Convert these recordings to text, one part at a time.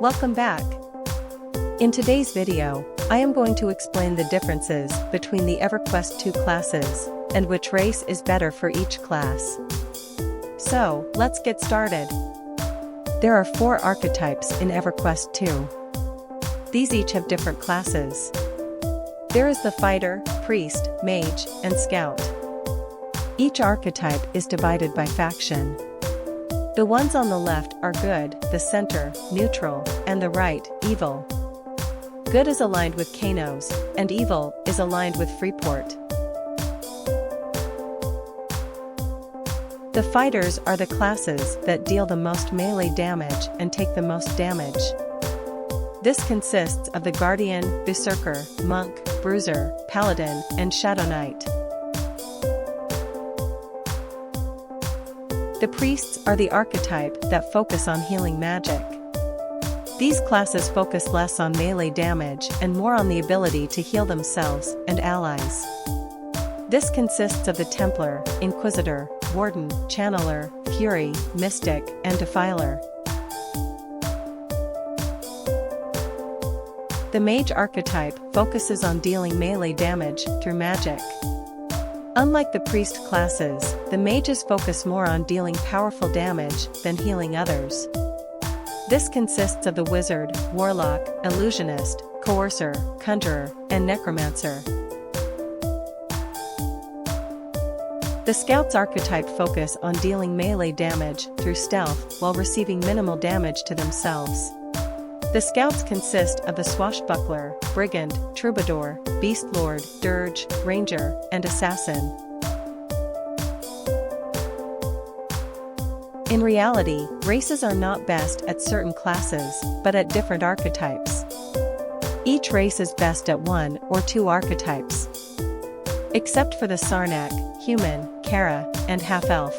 Welcome back. In today's video, I am going to explain the differences between the EverQuest 2 classes, and which race is better for each class. So, let's get started. There are 4 archetypes in EverQuest 2. These each have different classes. There is the Fighter, Priest, Mage, and Scout. Each archetype is divided by faction. The ones on the left are good, the center, neutral, and the right, evil. Good is aligned with Kanos, and evil is aligned with Freeport. The fighters are the classes that deal the most melee damage and take the most damage. This consists of the Guardian, Berserker, Monk, Bruiser, Paladin, and Shadow Knight. The priests are the archetype that focus on healing magic. These classes focus less on melee damage and more on the ability to heal themselves and allies. This consists of the Templar, Inquisitor, Warden, Channeler, Fury, Mystic, and Defiler. The Mage archetype focuses on dealing melee damage through magic. Unlike the priest classes, the mages focus more on dealing powerful damage than healing others. This consists of the wizard, warlock, illusionist, coercer, conjurer, and necromancer. The scouts archetype focus on dealing melee damage through stealth while receiving minimal damage to themselves. The scouts consist of the swashbuckler, brigand, troubadour, beast lord, dirge, ranger, and assassin. In reality, races are not best at certain classes, but at different archetypes. Each race is best at 1 or 2 archetypes. Except for the Sarnak, human, Kara, and half-elf.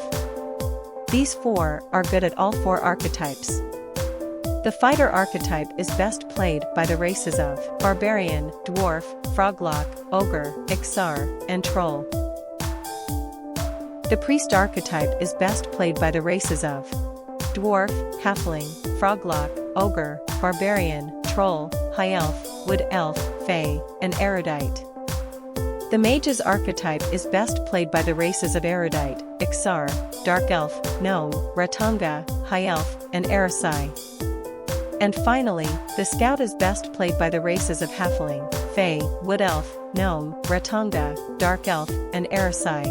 These 4 are good at all 4 archetypes. The Fighter archetype is best played by the races of Barbarian, Dwarf, Froglock, Ogre, Ixar, and Troll. The Priest archetype is best played by the races of Dwarf, Halfling, Froglock, Ogre, Barbarian, Troll, High Elf, Wood Elf, Fae, and Erudite. The Mage's archetype is best played by the races of Erudite, Ixar, Dark Elf, Gnome, Ratanga, High Elf, and Erasai. And finally, the Scout is best played by the races of Halfling, Fae, Wood Elf, Gnome, Ratanga, Dark Elf, and Erasai.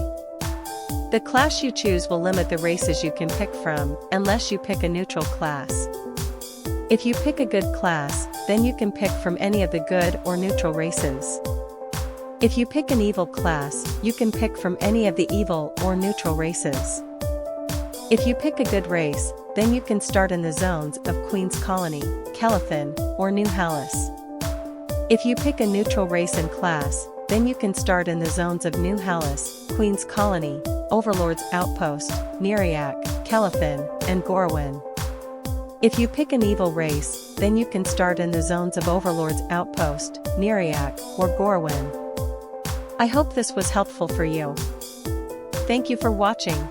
The class you choose will limit the races you can pick from, unless you pick a neutral class. If you pick a good class, then you can pick from any of the good or neutral races. If you pick an evil class, you can pick from any of the evil or neutral races. If you pick a good race, then you can start in the zones of Queen's Colony, Kelithin, or New Hallis. If you pick a neutral race and class, then you can start in the zones of New Hallis, Queen's Colony, Overlord's Outpost, Neriak, Kelithin, and Gorwyn. If you pick an evil race, then you can start in the zones of Overlord's Outpost, Neriak, or Gorwyn. I hope this was helpful for you. Thank you for watching.